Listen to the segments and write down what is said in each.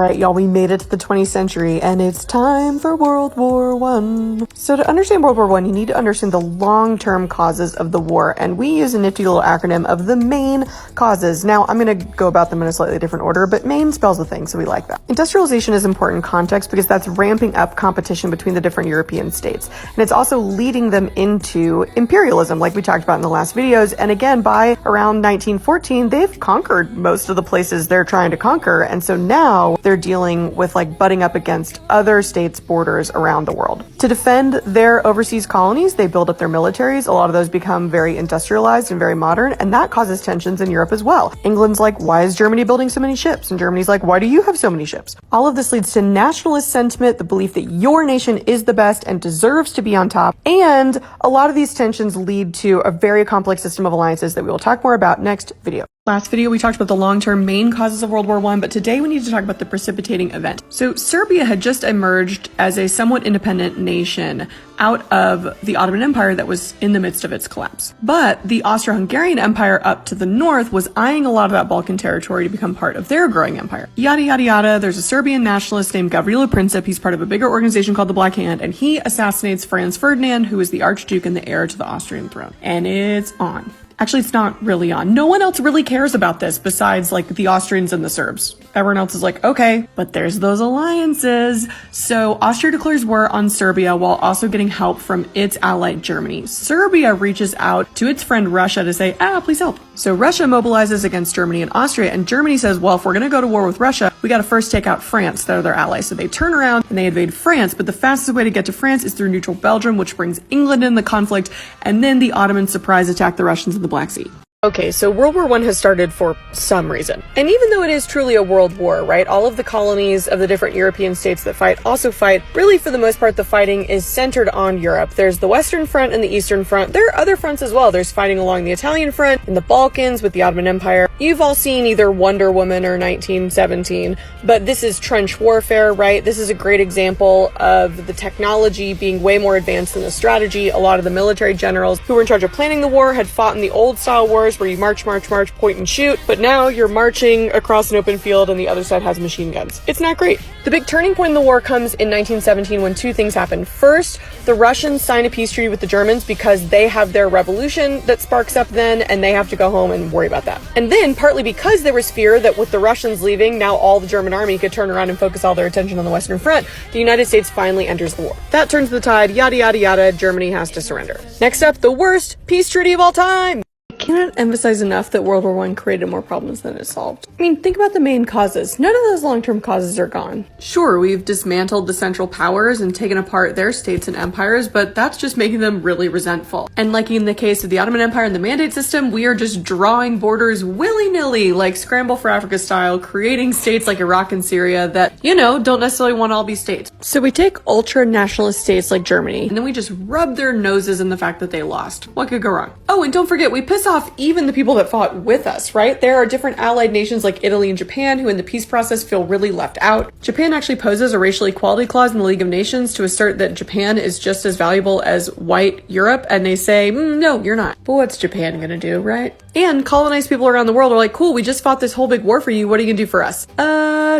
right, y'all, we made it to the 20th century and it's time for World War I. So to understand World War I, you need to understand the long-term causes of the war, and we use a nifty little acronym of the main causes. Now, I'm going to go about them in a slightly different order, but main spells the thing, so we like that. Industrialization is important context because that's ramping up competition between the different European states, and it's also leading them into imperialism, like we talked about in the last videos. And again, by around 1914, they've conquered most of the places they're trying to conquer, and so now they're dealing with like butting up against other states' borders around the world. To defend their overseas colonies, they build up their militaries. A lot of those become very industrialized and very modern, and that causes tensions in Europe as well. England's like, why is Germany building so many ships? And Germany's like, why do you have so many ships? All of this leads to nationalist sentiment, the belief that your nation is the best and deserves to be on top. And a lot of these tensions lead to a very complex system of alliances that we will talk more about next video. Last video, we talked about the long-term main causes of World War I, but today we need to talk about the precipitating event. So Serbia had just emerged as a somewhat independent nation out of the Ottoman Empire that was in the midst of its collapse. But the Austro-Hungarian Empire up to the north was eyeing a lot of that Balkan territory to become part of their growing empire. Yada, yada, yada. There's a Serbian nationalist named Gavrilo Princip. He's part of a bigger organization called the Black Hand, and he assassinates Franz Ferdinand, who is the Archduke and the heir to the Austrian throne. And it's on. Actually, it's not really on. No one else really cares about this besides like the Austrians and the Serbs. Everyone else is like, okay, but there's those alliances. So Austria declares war on Serbia while also getting help from its ally Germany. Serbia reaches out to its friend Russia to say, please help. So Russia mobilizes against Germany and Austria, and Germany says, well, if we're going to go to war with Russia, we got to first take out France. They're their ally. So they turn around and they invade France, but the fastest way to get to France is through neutral Belgium, which brings England in the conflict, and then the Ottomans surprise attack the Russians in the Black Sea. Okay, so World War I has started for some reason. And even though it is truly a world war, right, all of the colonies of the different European states that fight also fight. Really, for the most part, the fighting is centered on Europe. There's the Western Front and the Eastern Front. There are other fronts as well. There's fighting along the Italian front, in the Balkans with the Ottoman Empire. You've all seen either Wonder Woman or 1917, but this is trench warfare, right? This is a great example of the technology being way more advanced than the strategy. A lot of the military generals who were in charge of planning the war had fought in the old style wars where you march, point and shoot, but now you're marching across an open field and the other side has machine guns. It's not great. The big turning point in the war comes in 1917 when two things happen. First, the Russians sign a peace treaty with the Germans because they have their revolution that sparks up then, and they have to go home and worry about that. And then, partly because there was fear that with the Russians leaving, now all the German army could turn around and focus all their attention on the Western Front, the United States finally enters the war. That turns the tide, yada, yada, yada, Germany has to surrender. Next up, the worst peace treaty of all time! I cannot emphasize enough that World War I created more problems than it solved. I mean, think about the main causes. None of those long-term causes are gone. Sure, we've dismantled the Central Powers and taken apart their states and empires, but that's just making them really resentful. And like in the case of the Ottoman Empire and the Mandate system, we are just drawing borders willy-nilly, like Scramble for Africa style, creating states like Iraq and Syria that, you know, don't necessarily want to all be states. So we take ultra-nationalist states like Germany, and then we just rub their noses in the fact that they lost. What could go wrong? Oh, and don't forget, we piss off even the people that fought with us, right? There are different allied nations like Italy and Japan who in the peace process feel really left out. Japan actually poses a racial equality clause in the League of Nations to assert that Japan is just as valuable as white Europe, and they say, no, you're not. But what's Japan gonna do, right? And colonized people around the world are like, cool, we just fought this whole big war for you, what are you gonna do for us?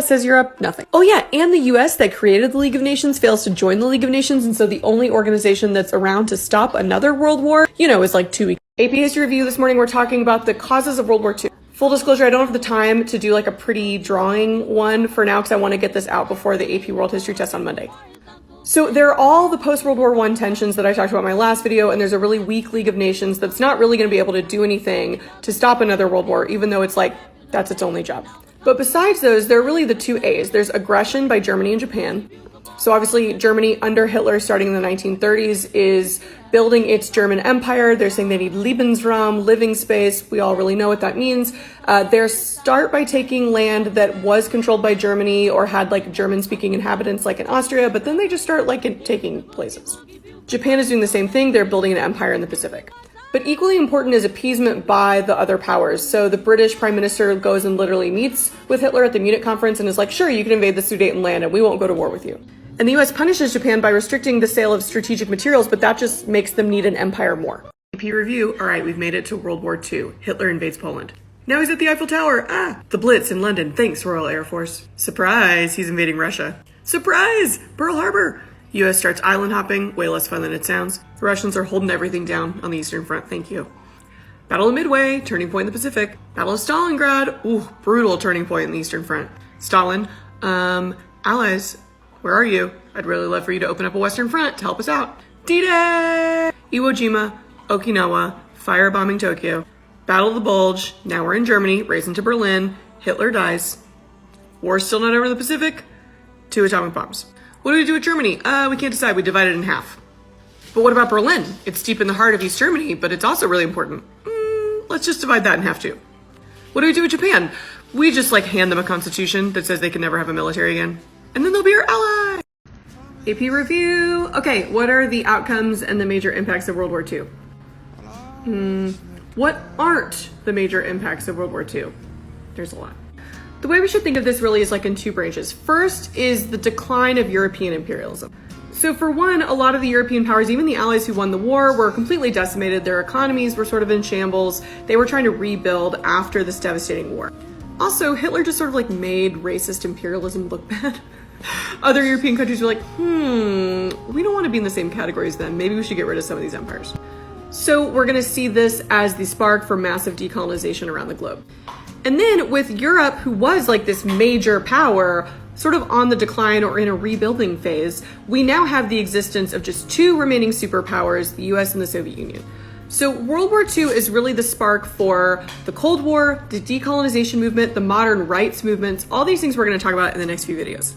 Says Europe, nothing. Oh yeah, and the US that created the League of Nations fails to join the League of Nations, and so the only organization that's around to stop another world war, you know, is like 2 weeks. AP History Review this morning, we're talking about the causes of World War II. Full disclosure, I don't have the time to do like a pretty drawing one for now because I want to get this out before the AP World History test on Monday. So there are all the post-World War I tensions that I talked about in my last video, and there's a really weak League of Nations that's not really going to be able to do anything to stop another world war, even though it's like, that's its only job. But besides those, there are really the two A's. There's aggression by Germany and Japan. So obviously Germany under Hitler starting in the 1930s is building its German empire. They're saying they need Lebensraum, living space. We all really know what that means. They start by taking land that was controlled by Germany or had like German-speaking inhabitants like in Austria, but then they just start like taking places. Japan is doing the same thing. They're building an empire in the Pacific. But equally important is appeasement by the other powers. So the British Prime Minister goes and literally meets with Hitler at the Munich conference and is like, sure, you can invade the Sudeten land and we won't go to war with you. And the US punishes Japan by restricting the sale of strategic materials, but that just makes them need an empire more. AP Review, all right, we've made it to World War II. Hitler invades Poland. Now he's at the Eiffel Tower. Ah, the Blitz in London. Thanks, Royal Air Force. Surprise, he's invading Russia. Surprise, Pearl Harbor. U.S. starts island hopping, way less fun than it sounds. The Russians are holding everything down on the Eastern Front, thank you. Battle of Midway, turning point in the Pacific. Battle of Stalingrad, ooh, brutal turning point in the Eastern Front. Stalin, allies, where are you? I'd really love for you to open up a Western Front to help us out. D-Day! Iwo Jima, Okinawa, firebombing Tokyo. Battle of the Bulge, now we're in Germany, racing to Berlin. Hitler dies. War's still not over the Pacific. 2 atomic bombs. What do we do with Germany? We can't decide, we divide it in half. But what about Berlin? It's deep in the heart of East Germany, but it's also really important. Let's just divide that in half too. What do we do with Japan? We just hand them a constitution that says they can never have a military again. And then they'll be our ally. AP review. Okay, what are the outcomes and the major impacts of World War II? What aren't the major impacts of World War II? There's a lot. The way we should think of this really is in 2 branches. First is the decline of European imperialism. So for one, a lot of the European powers, even the allies who won the war, were completely decimated. Their economies were sort of in shambles. They were trying to rebuild after this devastating war. Also, Hitler just sort of made racist imperialism look bad. Other European countries were like, we don't want to be in the same category as them. Maybe we should get rid of some of these empires. So we're going to see this as the spark for massive decolonization around the globe. And then with Europe, who was this major power, sort of on the decline or in a rebuilding phase, we now have the existence of just 2 remaining superpowers, the US and the Soviet Union. So World War II is really the spark for the Cold War, the decolonization movement, the modern rights movements, all these things we're going to talk about in the next few videos.